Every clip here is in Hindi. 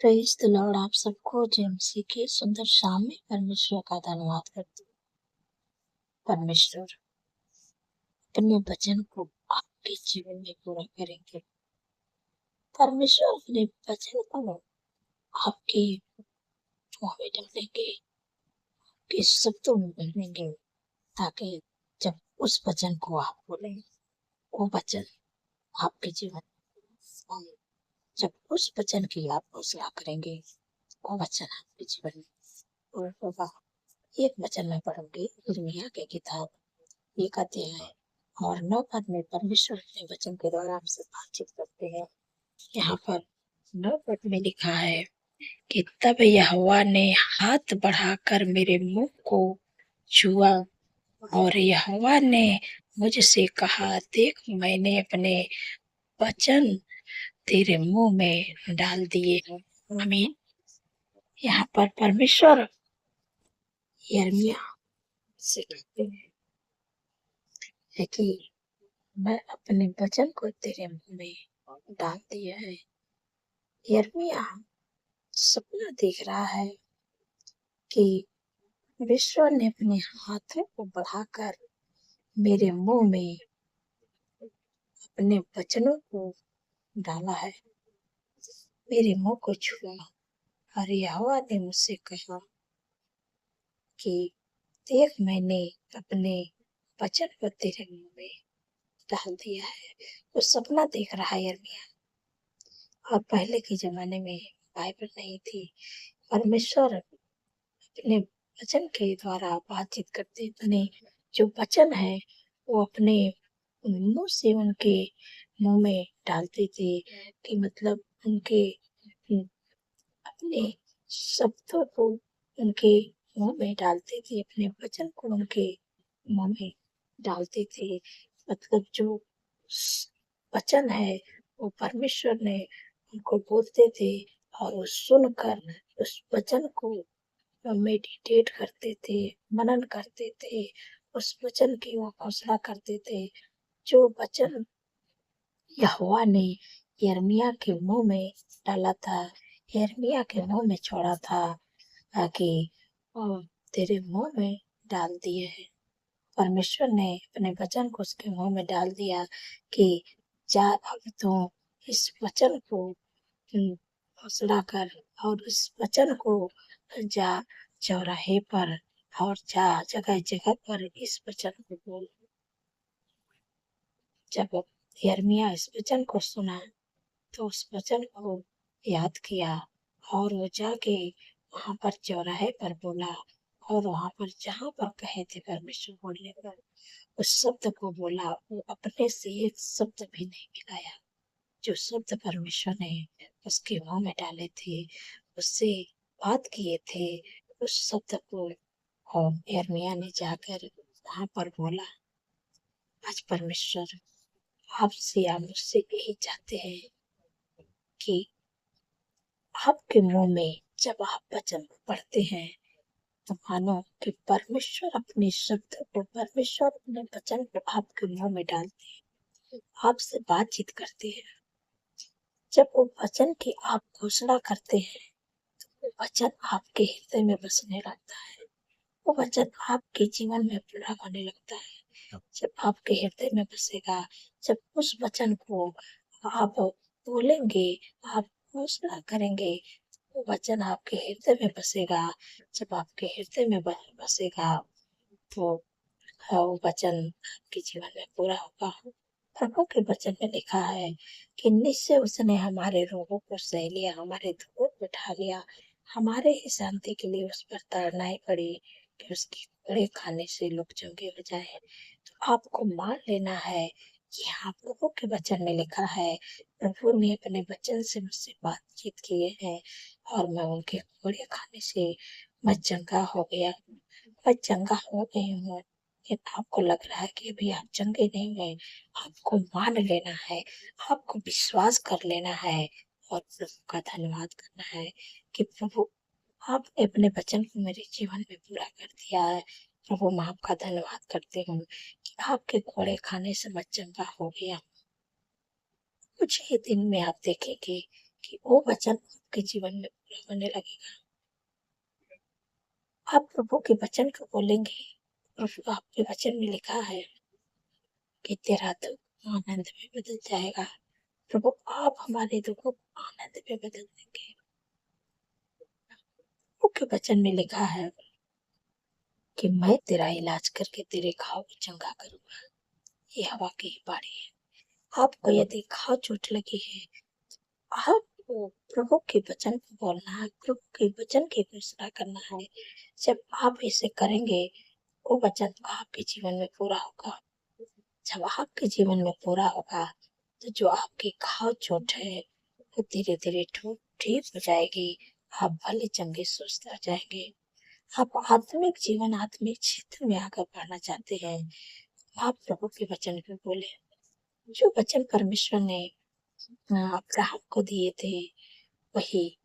Praise the Lord. आप सबको जेएमसी के सुंदर शाम में परमेश्वर का धन्यवाद करती हूँ। परमेश्वर अपने वचन को आपके जीवन में पूरा करेंगे। परमेश्वर अपने वचन को आपके मुंह में डालेंगे, आपके शब्दों में डालेंगे, ताकि जब उस वचन को आप बोलें, वो वचन आपके जीवन में आए। जब उस वचन की आप घोषणा करेंगे, वो वचन आपके जीवन में पूरा होगा। एक वचन में पढ़ूंगी, यिर्मयाह की किताब 1 अध्याय और 9 पद में परमेश्वर अपने वचन के द्वारा हमसे बातचीत करते हैं। यहाँ पर 9 पद में लिखा है कि तब यहोवा ने हाथ बढ़ाकर मेरे मुंह को छुआ और यहोवा ने मुझसे कहा, देख मैंने अपने वचन तेरे मुंह में डाल दिए हैं। आमीन। यहाँ पर परमेश्वर यिर्मयाह से कहते हैं कि मैं अपने वचन को तेरे मुंह में डाल दिया है। यिर्मयाह सपना देख रहा है कि परमेश्वर ने अपने हाथों को बढ़ाकर मेरे मुंह में अपने वचनों को डाला है, मेरे मुंह को छुआ और यहोवा ने मुझसे कहा कि देख मैंने अपने वचन को तेरे मुंह में डाल दिया है। वो सपना देख रहा है यिर्मयाह। और पहले के जमाने में बाइबल नहीं थी। परमेश्वर अपने वचन के द्वारा बातचीत करते, अपने जो वचन है वो अपने मुंह से उनके मुंह में डालते थे, कि मतलब उनके अपने शब्दों को उनके मुंह में डालते थे, अपने वचन को उनके मुंह में डालते थे। मतलब जो वचन है वो परमेश्वर ने उनको बोलते थे और वो सुनकर उस वचन को मेडिटेट करते थे, मनन करते थे, उस वचन की वो घोषणा करते थे जो वचन यहोवा ने यिर्मयाह के मुंह में डाला था, यिर्मयाह के मुंह में छोड़ा था, कि तेरे मुंह में डाल दिए हैं। परमेश्वर ने अपने वचन को उसके मुंह में डाल दिया कि जा अब तो इस वचन को घोषणा कर और इस वचन को जा चौराहे पर और जा जगह जगह पर इस वचन को बोल। जब यिर्मयाह इस वचन को सुना तो उस वचन को याद किया और वो जाके वहां पर चौराहे पर बोला और वहां पर जहां पर कहे थे परमेश्वर बोलने पर उस शब्द को बोला। वो अपने से एक शब्द भी नहीं मिलाया। जो शब्द परमेश्वर ने उसके मुंह में डाले थे, उससे बात किए थे, उस शब्द को यिर्मयाह ने जाकर वहां पर बोला। आज परमेश्वर आपसे या मुझसे यही चाहते हैं कि आपके मुंह में जब आप वचन पढ़ते हैं तो मानो कि परमेश्वर अपने शब्द को, परमेश्वर अपने वचन को आपके मुंह में डालते हैं, आपसे बातचीत करते हैं। जब वो वचन की आप घोषणा करते हैं तो वो वचन आपके हृदय में बसने लगता है, वो वचन आपके जीवन में पूरा होने लगता है। जब आपके हृदय में बसेगा, जब उस वचन को आप बोलेंगे, आप घोषणा करेंगे, वो वचन आपके हृदय में बसेगा। जब आपके हृदय में बसेगा तो वो वचन आपके जीवन में पूरा होगा। प्रभु के वचन में लिखा है कि निश्चय उसने हमारे रोगों को सह लिया, हमारे दुखों को उठा लिया, हमारे ही शांति के लिए उस पर ताड़नाएं पड़ी कि उसकी बड़े खाने से लोग चंगे हो जाए। तो आपको मान लेना है कि हाँ, प्रभु के वचन में लिखा है, प्रभु ने अपने वचन से मुझसे बातचीत किए हैं और मैं उनके बड़े खाने से मैं चंगा हो गया, मैं चंगा हो गई हूँ। लेकिन आपको लग रहा है कि अभी आप चंगे नहीं हुए, आपको मान लेना है, आपको विश्वास कर लेना है और प्रभु का धन्यवाद करना है कि प्रभु आपने अपने वचन को मेरे जीवन में पूरा कर दिया है। प्रभु मैं आपका धन्यवाद करती हूँ कि आपके घोड़े खाने से मैं चंगा हो गया। कुछ ही दिन में आप देखेंगे कि वो वचन आपके जीवन में पूरा होने लगेगा। आप प्रभु के वचन को बोलेंगे, प्रभु आपके वचन में लिखा है कि तेरा दुख आनंद में बदल जाएगा। प्रभु आप हमारे दुखों को आनंद में बदल देंगे। प्रभु के वचन में लिखा है कि मैं तेरा इलाज करके तेरे घाव को चंगा करूंगा। ये हवा की ही बाणी है। आपको यदि घाव चोट लगी है, आपको प्रभु के वचन को बोलना है, प्रभु के वचन की घोषणा करना है। जब आप इसे करेंगे, वो वचन आपके जीवन में पूरा होगा। जब आपके जीवन में पूरा होगा, तो जो आपकी घाव चोट है वो धीरे धीरे ठीक हो जाएगी। आप भले चंगे स्वस्थ हो जाएंगे। आप आत्मिक जीवन, आत्मिक क्षेत्र में आगे बढ़ना चाहते हैं, आप प्रभु के वचन को बोले। जो वचन परमेश्वर ने अब्राहम को दिए थे, वही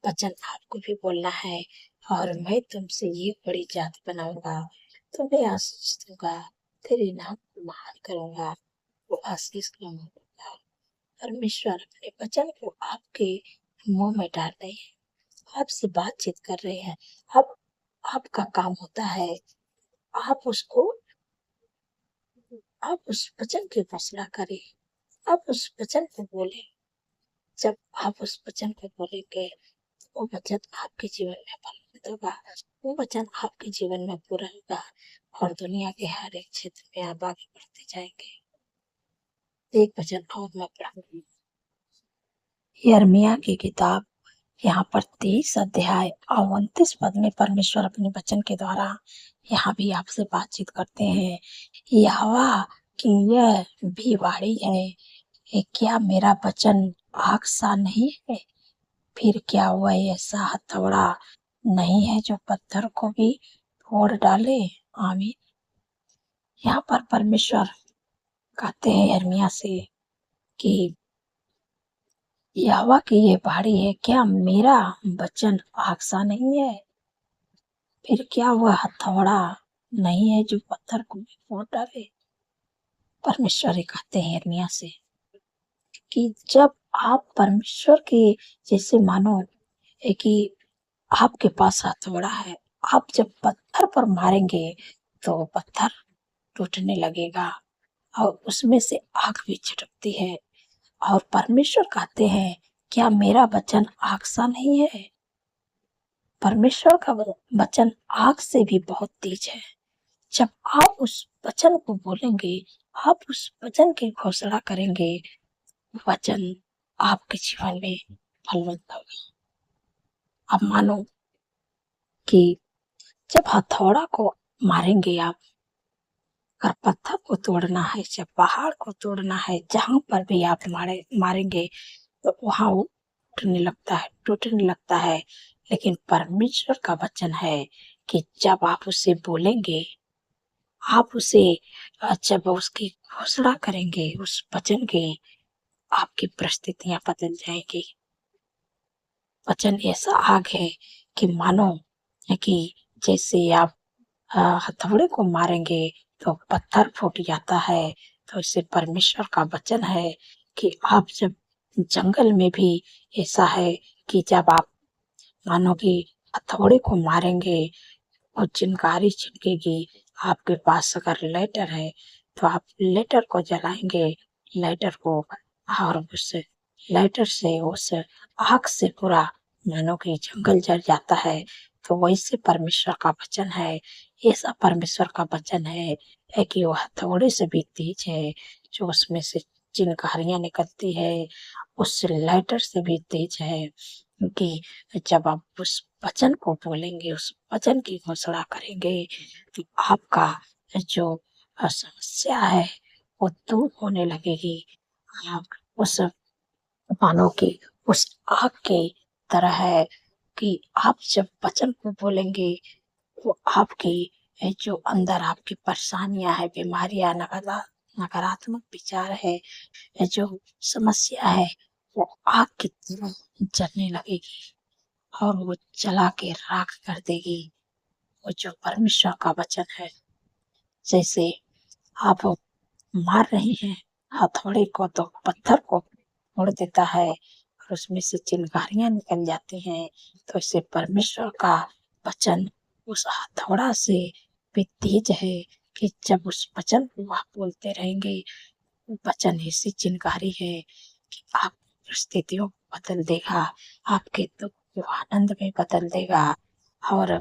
वचन आपको भी बोलना है। और मैं तुमसे ये बड़ी जाति बनाऊंगा, तुम्हें आशीष दूंगा, तेरे नाम को महान करूंगा। वो आशीष दूंगा। परमेश्वर अपने वचन को आपके मुंह में डाल रहे हैं, आपसे बातचीत कर रहे हैं। अब आपका काम होता है, आप उस वचन की घोषणा करें, आप उस वचन को बोले। जब आप उस वचन को बोलेंगे, वो वचन आपके जीवन में फलित होगा, वो वचन आपके जीवन में पूरा होगा और दुनिया के हर एक क्षेत्र में आप आगे बढ़ते जाएंगे। एक वचन और मैं पढ़ूंगी, यिर्मयाह की किताब, यहाँ पर 23 अध्याय और 29 पद में परमेश्वर अपने वचन के द्वारा यहाँ भी आपसे बातचीत करते हैं। यहोवा की यह भी वाणी है कि क्या मेरा वचन आग सा नहीं है, फिर क्या वह ऐसा हथौड़ा नहीं है जो पत्थर को भी फोड़ डाले। आमीन। यहाँ पर परमेश्वर कहते हैं यिर्मयाह से कि यहोवा की ये वाणी है, क्या मेरा वचन आग सा नहीं है, फिर क्या वह हथौड़ा नहीं है जो पत्थर को भी फोड़ डाले। परमेश्वर कहते हैं यिर्मयाह से कि जब आप परमेश्वर के जैसे मानो कि आपके पास हथौड़ा है, आप जब पत्थर पर मारेंगे तो पत्थर टूटने लगेगा और उसमें से आग भी छिटकती है। और परमेश्वर कहते हैं, क्या मेरा वचन आग सा नहीं है। परमेश्वर का वचन आग से भी बहुत तेज है। जब आप उस वचन को बोलेंगे, आप उस वचन की घोषणा करेंगे, वचन आपके जीवन में फलवंत होगा। अब मानो कि जब हथौड़ा को मारेंगे आप, अगर पत्थर को तोड़ना है, जब पहाड़ को तोड़ना है, जहां पर भी आप मारेंगे तो वहां वो टूटने लगता है। लेकिन परमेश्वर का वचन है कि जब आप उसे बोलेंगे, आप उसे जब उसकी घोषणा करेंगे, उस वचन की, आपकी परिस्थितियां बदल जाएंगी। वचन ऐसा आग है कि मानो कि जैसे आप हथौड़े को मारेंगे तो पत्थर फूट जाता है, तो इससे परमेश्वर का वचन है कि आप जब जंगल में भी ऐसा है कि जब आप मानो कि हथौड़े को मारेंगे और चिंगारी छिड़केगी। आपके पास अगर लाइटर है तो आप लाइटर को जलाएंगे, लाइटर को, और उस लाइटर से, उस आग से पूरा मानो कि जंगल जल जाता है। तो वैसे परमेश्वर का वचन है, ऐसा परमेश्वर का वचन है कि वो हथौड़े से भी तेज है, जो उसमें से चिंगारियां निकलती है, उस लाइटर से भी तेज है। कि जब आप उस वचन को बोलेंगे, उस वचन की घोषणा करेंगे, तो आपका जो समस्या है वो दूर होने लगेगी। आप उस मानो कि उस आग के तरह है कि आप जब वचन को बोलेंगे, वो आपकी जो अंदर आपकी परेशानियां है, बीमारियां, नकारात्मक विचार है, जो समस्या है, वो आग की तरह जलने लगेगी और वो जला के राख कर देगी। वो जो परमेश्वर का वचन है, जैसे आप मार रहे हैं हथौड़े को तो पत्थर को तोड़ देता है, और उसमें से चिंगारियां निकल जाती हैं, तो इससे परमेश्वर का वचन उस हथौड़ा से भी तेज है कि जब उस वचन को आप बोलते रहेंगे, वचन ऐसी चिंगारी है कि आप परिस्थितियों को बदल देगा, आपके दुख को आनंद में बदल देगा और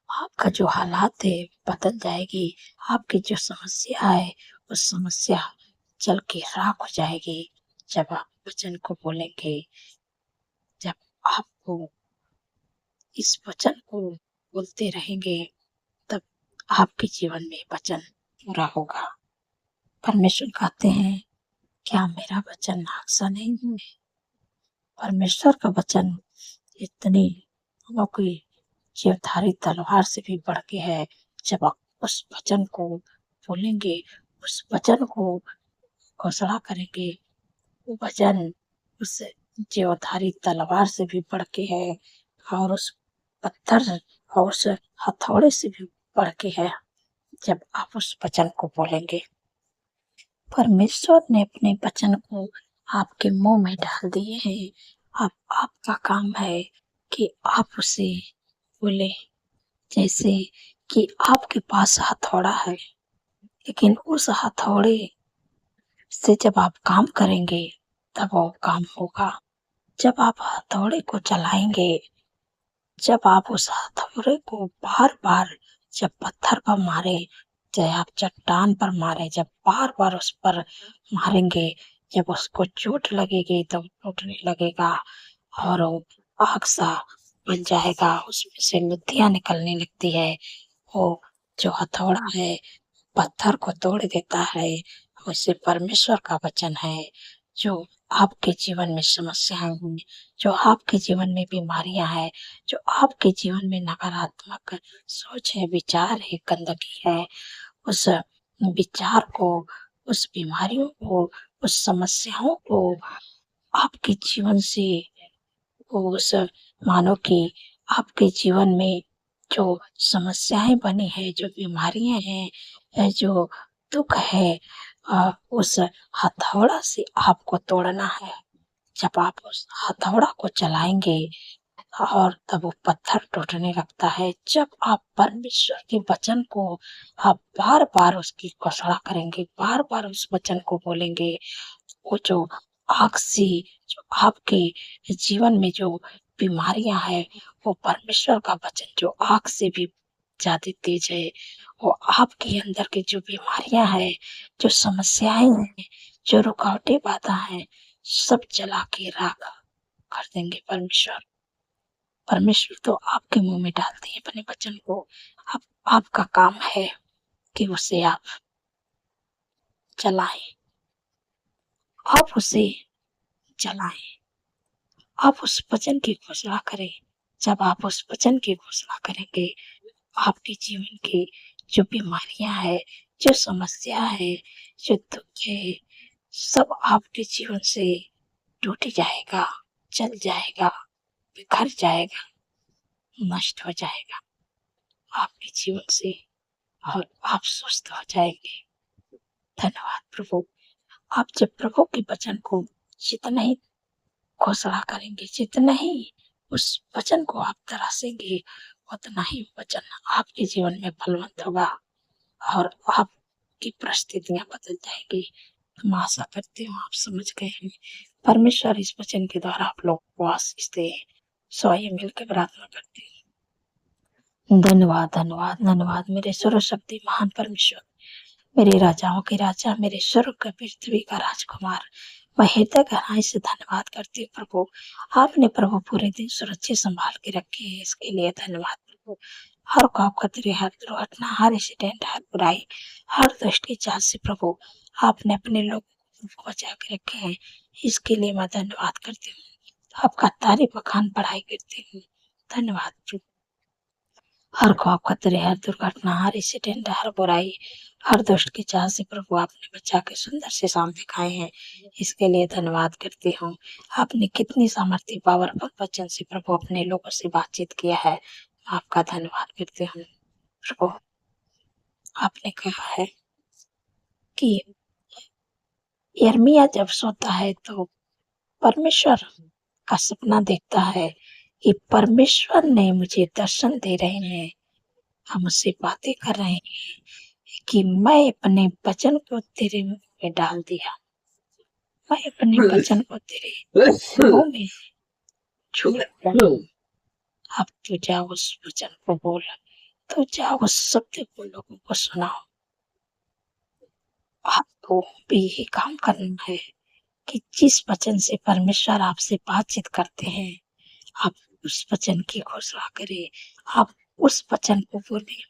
आपका जो हालात है बदल जाएगी। आपकी जो समस्या है वो समस्या जल के राख हो जाएगी जब आप वचन को बोलेंगे। जब आपको इस वचन को बोलते रहेंगे तब आपके जीवन में वचन पूरा होगा। परमेश्वर कहते हैं, क्या मेरा वचन नाकसा नहीं है? परमेश्वर का वचन इतनी अनोखी जीवधारी तलवार से भी बढ़ के है। जब आप उस वचन को बोलेंगे, उस वचन को घोषणा करेंगे, वो वचन उस जीवधारी तलवार से भी बढ़ के है और उस पत्थर और उस हथौड़े से भी बढ़ के है। जब आप उस वचन को बोलेंगे, परमेश्वर ने अपने वचन को आपके मुंह में डाल दिए हैं। अब आपका काम है कि आप उसे बोले। जैसे कि आपके पास हथौड़ा है, लेकिन उस हथौड़े से जब आप काम करेंगे तब वो काम होगा। जब आप हथौड़े को चलाएंगे, जब आप उस हथौड़े को बार बार जब पत्थर पर मारे, चाहे आप चट्टान पर मारे, जब बार बार उस पर मारेंगे, जब उसको चोट लगेगी तो टूटने लगेगा और वो आग सा बन जाएगा, उसमें से लुत्तियां निकलने लगती है। वो जो हथौड़ा है पत्थर को तोड़ देता है। वैसे परमेश्वर का वचन है जो आपके जीवन में समस्याएं हैं, जो आपके जीवन में बीमारियां हैं, जो आपके जीवन में नकारात्मक सोच है, विचार है, गंदगी है, उस विचार को, उस बीमारियों को, उस समस्याओं को आपके जीवन से उस मानो कि आपके जीवन में जो समस्याएं बनी है, जो बीमारियां हैं, जो दुख है, उस हथौड़ा से आपको तोड़ना है। जब आप उस हथौड़ा को चलाएंगे और तब वो पत्थर टूटने लगता है। जब आप परमेश्वर के वचन को आप बार बार उसकी घोषणा करेंगे, बार बार उस वचन को बोलेंगे, वो जो आग से जो आपके जीवन में जो बीमारियां है, वो परमेश्वर का वचन जो आग से भी ज्यादा तेज है, वो आपके अंदर की जो बीमारियां है, जो समस्याएं हैं, जो रुकावटें बाधा है, सब जला के राख कर देंगे परमेश्वर। परमेश्वर तो आपके मुंह में डालते हैं अपने वचन को। अब आपका काम है कि उसे आप चलाएं, आप उसे चलाएं, आप उस वचन की घोषणा करें। जब आप उस वचन की घोषणा करेंगे, आपके जीवन की जो बीमारियां है, जो समस्या है, जो दुख है, सब आपके जीवन से टूट जाएगा, चल जाएगा, बिखर जाएगा, नष्ट हो जाएगा आपके जीवन से और आप स्वस्थ हो जाएंगे। धन्यवाद प्रभु। आप जब प्रभु के वचन को जितना ही घोषणा करेंगे, जितना ही उस वचन को आप तरासेंगे, उतना ही वचन आपके जीवन में फलवंत होगा और आपकी परिस्थितियां बदल जाएंगी। मैं आशा करती हूँ आप समझ गए हैं। परमेश्वर इस वचन के द्वारा आप लोग को आशीष दे। सो आइए मिलकर प्रार्थना करते हैं। धन्यवाद धन्यवाद धन्यवाद मेरे सर्वशक्ति महान परमेश्वर, मेरे राजाओं के राजा, मेरे स्वर्ग का पृथ्वी का राजकुमार, मैं हृदय गहराई से धन्यवाद करती हूँ प्रभु। आपने प्रभु पूरे दिन सुरक्षित संभाल के रखे हैं, इसके लिए धन्यवाद प्रभु। हर खौफ खतरे, हर दुर्घटना, हर एक्सीडेंट, हर बुराई, हर दुष्ट की चाल से प्रभु आपने अपने लोगों को बचा के रखे हैं, इसके लिए मैं धन्यवाद करती हूँ। आपका तारीफ बखान पढ़ाई करती हूँ। धन्यवाद प्रभु। हर खौफ खतरे, हर दुर्घटना, हर एक्सीडेंट, हर बुराई, हर दुष्ट की चाल से प्रभु आपने बचा के सुंदर से साम दिखाए हैं, इसके लिए धन्यवाद करती हूँ। आपने कितनी सामर्थ्य पावरफुल वचन से प्रभु अपने लोगों से बातचीत किया है, आपका धन्यवाद करती हूँ प्रभु। आपने कहा है कि यिर्मयाह जब सोता है तो परमेश्वर का सपना देखता है कि परमेश्वर ने मुझे दर्शन दे रहे हैं, हम उससे बातें कर रहे हैं कि मैं अपने वचन को तेरे मुंह में डाल दिया, मैं अपने वचन को तेरे मुंह में छोड़ रहा हूँ। अब तू जा उस वचन को बोल, तो जा उस शब्द को लोगों को सुनाओ। आपको भी यही काम करना है कि जिस वचन से परमेश्वर आपसे बातचीत करते हैं, आप उस वचन की घोषणा करें, आप उस वचन को बोलें।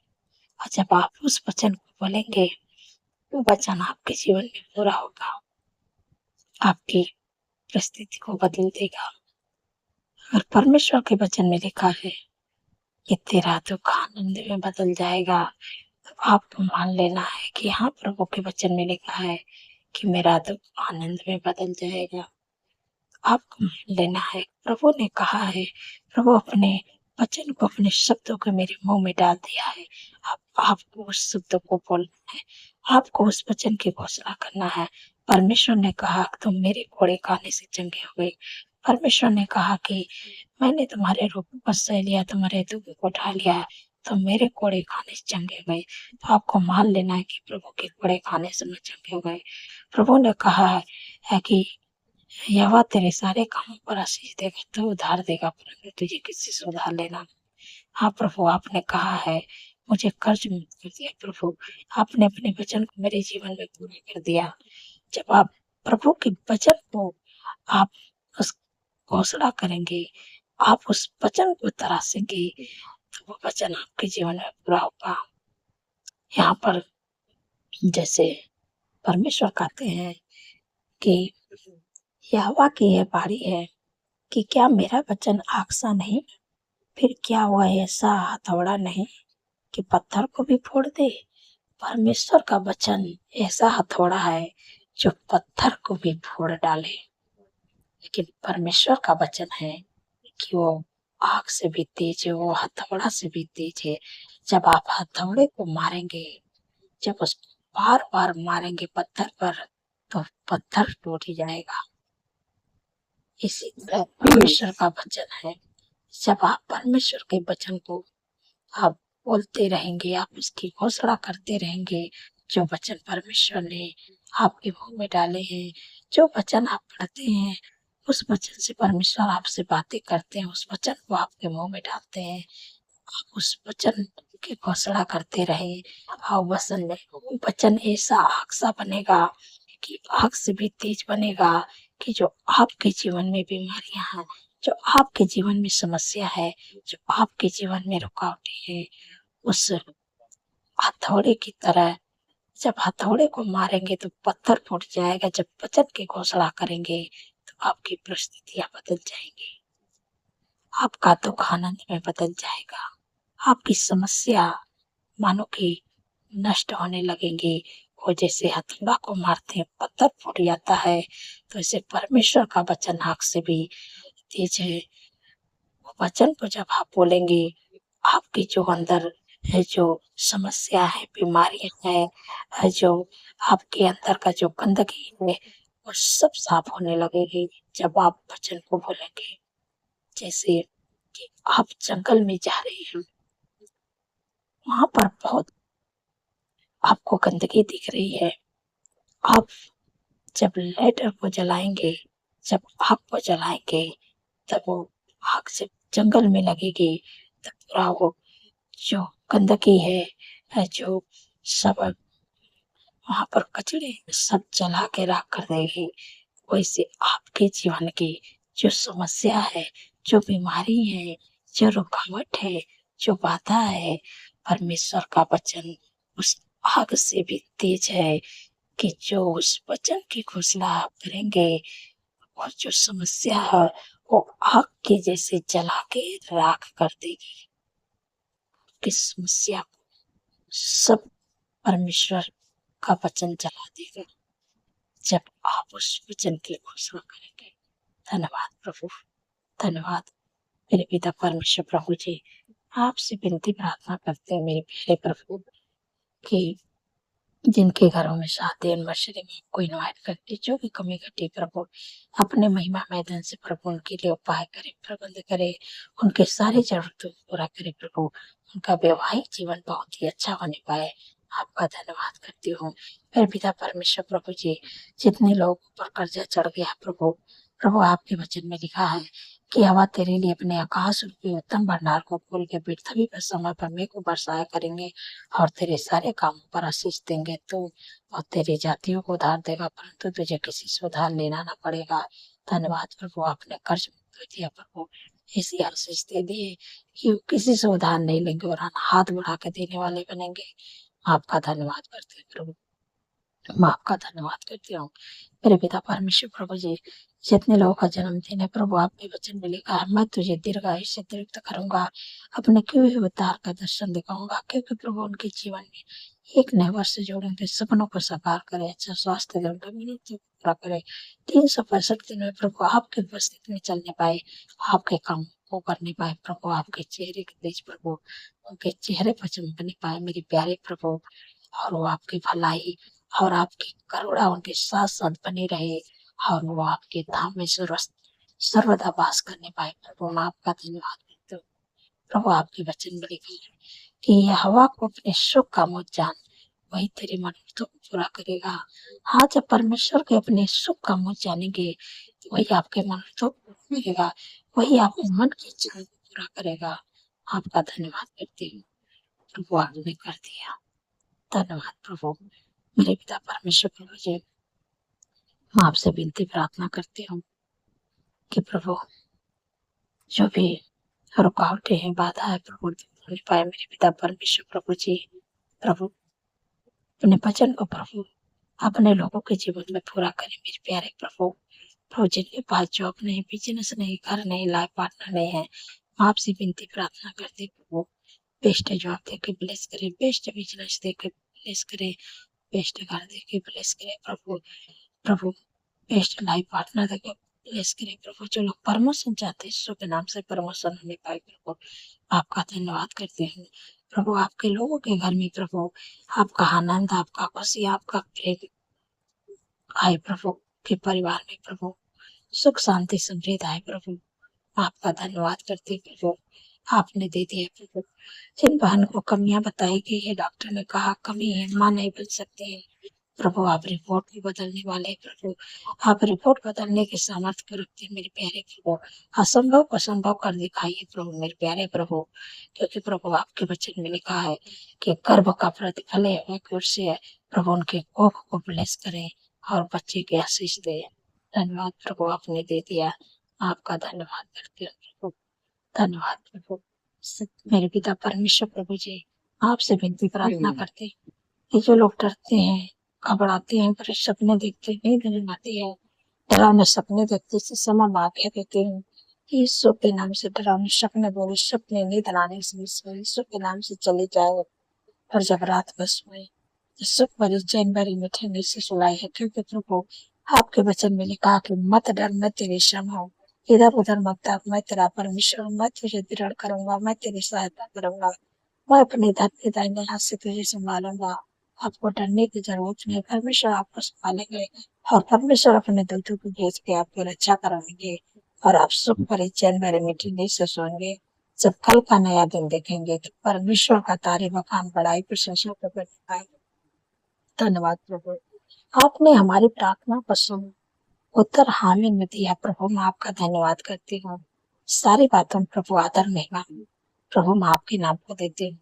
और जब आप उस वचन को बोलेंगे, वो वचन आपके जीवन में पूरा होगा, आपकी परिस्थिति को बदल देगा। और परमेश्वर के वचन में लिखा है कि तेरा दुख आनंद में बदल जाएगा। तो आपको मान लेना है कि हाँ, प्रभु के वचन में लिखा है कि मेरा दुख आनंद में बदल जाएगा। आपको मान लेना है, प्रभु ने कहा है, प्रभु अपने वचन को, अपने शब्दों को मेरे मुंह में डाल दिया है। आपको उस शब्दों को बोलना है, आपको उस वचन की घोषणा करना है। परमेश्वर ने कहा तुम मेरे कोड़े खाने से चंगे हो गए। परमेश्वर ने कहा कि मैंने तुम्हारे रोगों को सह लिया, तुम्हारे दुखों को उठा लिया, तो मेरे कोड़े खाने से चंगे गए। तो आपको मान लेना है कि प्रभु के कोड़े खाने से मैं चंगे हो गए। प्रभु ने कहा है कि यहोवा तेरे सारे कामों पर आशीष देगा, तो उधार देगा, परंतु तुझे किसी से उधार लेना। हाँ प्रभु, आपने कहा है मुझे कर्ज मुक्त कर दिया। प्रभु, आपने अपने वचन को मेरे जीवन में पूरा कर दिया। जब आप प्रभु के वचन को आप उस घोषणा करेंगे, आप उस वचन को तराशेंगे, तो वो वचन आपके जीवन में पूरा होगा। यहाँ पर जैसे परमेश्वर कहते हैं कि यहोवा की यह बारी है कि क्या मेरा वचन आग नहीं, फिर क्या हुआ ऐसा हथौड़ा नहीं कि पत्थर को भी फोड़ दे। परमेश्वर का वचन ऐसा हथौड़ा है जो पत्थर को भी फोड़ डाले। लेकिन परमेश्वर का वचन है कि वो आग से भी तेज है, वो हथौड़ा से भी तेज है। जब आप हथौड़े को मारेंगे, जब उसको बार बार मारेंगे पत्थर पर, तो पत्थर टूट जाएगा। इसी तरह परमेश्वर का वचन है, जब आप परमेश्वर के वचन को आप बोलते रहेंगे, आप उसकी घोषणा करते रहेंगे, जो वचन परमेश्वर ने आपके मुंह में डाले हैं, जो वचन आप पढ़ते हैं, उस वचन से परमेश्वर आपसे बातें करते हैं, उस वचन को आपके मुंह में डालते हैं। आप उस वचन की घोषणा करते रहे, और वचन ऐसा आग सा बनेगा कि आग से भी तेज बनेगा, कि जो आपके जीवन में बीमारियां हैं, जो आपके जीवन में समस्या है, जो आपके जीवन में रुकावटें है, उस हथौड़े की तरह जब हथौड़े को मारेंगे तो पत्थर फूट जाएगा। जब वचन की घोषणा करेंगे तो आपकी परिस्थितियां बदल जाएंगी, आपका दुख आनंद में बदल जाएगा, आपकी समस्या मानो कि नष्ट होने लगेंगी। वो जैसे हथौड़ा को मारते हैं पत्थर फूट जाता है, तो ऐसे परमेश्वर का वचन आग से भी तेज है। वो वचन को जब आप बोलेंगे, आपकी जो अंदर है, जो समस्या है, बीमारियां है, जो आपके अंदर का जो गंदगी है, वो सब साफ होने लगेगी जब आप वचन को बोलेंगे। जैसे कि आप जंगल में जा रहे हैं, वहां पर बहुत आपको गंदगी दिख रही है, आप जब लाइटर को जलाएंगे, जब आग को जलाएंगे, तब वो आग से जंगल में लगेगी, तब पूरा वो जो गंदगी है, जो सब वहां पर कचरे सब जला के राख कर देगी। वैसे आपके जीवन की जो समस्या है, जो बीमारी है, जो रुकावट है, जो बाधा है, परमेश्वर का वचन उस आग से भी तेज है कि जो उस वचन की घोषणा आप करेंगे, और जो समस्या है वो आग के जैसे जला के राख कर देगी। किस समस्या को सब परमेश्वर का वचन जला देगा जब आप उस वचन की घोषणा करेंगे। धन्यवाद प्रभु, धन्यवाद मेरे पिता परमेश्वर। प्रभु जी, आपसे विनती प्रार्थना करते हैं मेरे प्यारे प्रभु कि जिनके घरों में शादी एनिवर्सरी में आपको इनवाइट करती, जो भी कमी घटी प्रभु अपने महिमा मैदान से प्रभु उनके लिए उपाय करे, प्रबंध करे, उनके सारी जरूरतों को पूरा करे प्रभु, उनका वैवाहिक जीवन बहुत ही अच्छा होने पाए। आपका धन्यवाद करती हूँ मेरे पिता परमेश्वर प्रभु जी। जितने लोगों पर कर्जा चढ़ गया प्रभु, प्रभु आपके वचन में लिखा है कि हवा तेरे लिए अपने आकाश रूपी उत्तम भंडार को खोल के पृथ्वी पर समय पर मेघ को बरसाया करेंगे और तेरे सारे कामों पर आशीष देंगे तू, और तेरी जातियों को उधार देगा परंतु तुझे किसी से उधार लेना ना पड़ेगा। धन्यवाद प्रभु, आपने कर्ज मुक्त दिया प्रभु, ऐसी आशीष दे दिए कि किसी से उधार नहीं लेंगे और हाथ बढ़ा के देने वाले बनेंगे। आपका धन्यवाद करते हैं प्रभु, मैं आपका धन्यवाद करती हूँ मेरे पिता परमेश्वर प्रभु जी। जितने लोगों का जन्मदिन है प्रभु, आपके वचन में लिखा है मैं तुझे दीर्घायुष्य से तृप्त करूंगा, अपने किए हुए अवतार का दर्शन दिखाऊंगा, क्योंकि प्रभु उनके जीवन में एक नए वर्ष जोड़ेंगे, सपनों को साकार करे, अच्छा स्वास्थ्य दे, उनका मिनट पूरा करे। 365 दिन में प्रभु आपके उपस्थिति में चलने पाए, आपके काम को करने पाए प्रभु, आपके चेहरे के तेज प्रभु उनके चेहरे पर चमकने पाए मेरे प्यारे प्रभु, और वो आपकी भलाई और आपकी करुणा उनके साथ साथ बनी रहे, और वो आपके धाम में सर्वदा वास करने पाए प्रभु, मैं आपका धन्यवाद करती हूँ प्रभु। आपके वचन में लिखा है कि ये हवा को अपने सुख का मुझ जान, वही तेरे मनोरथों को पूरा करेगा। हाँ, जब परमेश्वर के अपने सुख का मुझ जानेंगे तो वही आपके मनोरथों को करेगा, वही आपके मन की इच्छा को पूरा करेगा। आपका धन्यवाद करती हूँ प्रभु, आपने कर दिया। धन्यवाद प्रभु मेरे पिता परमेश्वर प्रभु जी। मैं आपसे विनती प्रार्थना करती हूँ कि प्रभु जो भी रुकावटें हैं, बाधा है प्रभु, दूर हो पाए मेरे पिता परमेश्वर प्रभु जी। प्रभु अपने वचन को प्रभु अपने लोगों के जीवन में पूरा करें मेरे प्यारे प्रभु। प्रभु जिनके पास जॉब नहीं, बिजनेस नहीं, घर नहीं, लाइफ पार्टनर नहीं है, आपसे विनती प्रार्थना करते प्रभु बेस्ट जॉब दे के ब्लेस करे, बेस्ट बिजनेस दे के ब्लेस करे, बेस्ट घर दे के ब्लेस करे प्रभु। प्रभु बेस्ट लाइफ पार्टनर दे के ब्लेस करे प्रभु। जो लोग प्रमोशन चाहते हैं यीशु के नाम से प्रमोशन होने पाए प्रभु, आपका धन्यवाद करते हैं प्रभु। आपके लोगों के घर में प्रभु आपका आनंद, आपका खुशी, आपका प्रेम आए प्रभु के परिवार में प्रभु, सुख शांति समृद्धि आए प्रभु। आपका धन्यवाद करते प्रभु, आपने दे दिया प्रभु। जिन बहन को कमियां बताई गई है, डॉक्टर ने कहा कमी है, मां नहीं बन सकती है प्रभु, आप रिपोर्ट भी बदलने वाले प्रभु, आप रिपोर्ट बदलने के सामर्थ्य को रखते हैं मेरे प्यारे प्रभु। असंभव को संभव कर दिखाइए प्रभु मेरे प्यारे प्रभु, क्योंकि प्रभु आपके वचन में लिखा है कि गर्भ का प्रतिफल है कुर्सी है प्रभु, उनके कोख को ब्लेस करें और बच्चे की आशीष दे। धन्यवाद प्रभु, आपने दे दिया। आपका धन्यवाद करते हैं प्रभु, धन्यवाद प्रभु मेरे पिता परमेश्वर प्रभु जी। आपसे विनती प्रार्थना करते हैं कि जो लोग डरते हैं, घबराते हैं, बड़े सपने देखते हैं, नींद नहीं आती है, डरावने सपने देखते हैं, समय आज्ञा देते हैं यीशु के नाम से डरावने सपने बोले, सपने नींद लाने से यीशु के नाम से चले जाए। और जब रात बस में सुख भरी जनवरी में ठंडी से सुलाई है, क्योंकि प्रभु आपके वचन में लिखा कि मत डर, मैं तेरे संग हूँ, इधर उधर मत ताक, मैं तेरा परमेश्वर हूँ, मैं तुझे दृढ़ करूंगा, मैं तेरी सहायता करूंगा, मैं अपने धरती दाहिने हाथ से तुझे संभालूंगा। आपको डरने की जरूरत नहीं, परमेश्वर आपको संभालेंगे और परमेश्वर अपने दूतों को भेज के आपकी रक्षा कराएंगे, और आप सुख भरी जनवरी में ठंडी से सोएंगे। जब कल का नया दिन देखेंगे तो परमेश्वर का तारीफ बखान बड़ाई प्रशंसा प्रकट दिखाएगा। धन्यवाद प्रभु, आपने हमारी प्रार्थना को सुन उत्तर हामी में दिया प्रभु, मैं आपका धन्यवाद करती हूँ। सारी बातों प्रभु आदर महिमा प्रभु मैं आपके नाम को देती हूँ,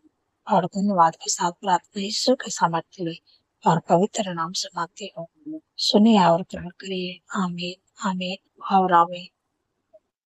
और धन्यवाद के साथ प्रार्थना ईश्वर के सामर्थ्य में और पवित्र नाम से मांगती हूँ। सुनिए और ग्रहण करिए। आमीन, आमीन और आमीन।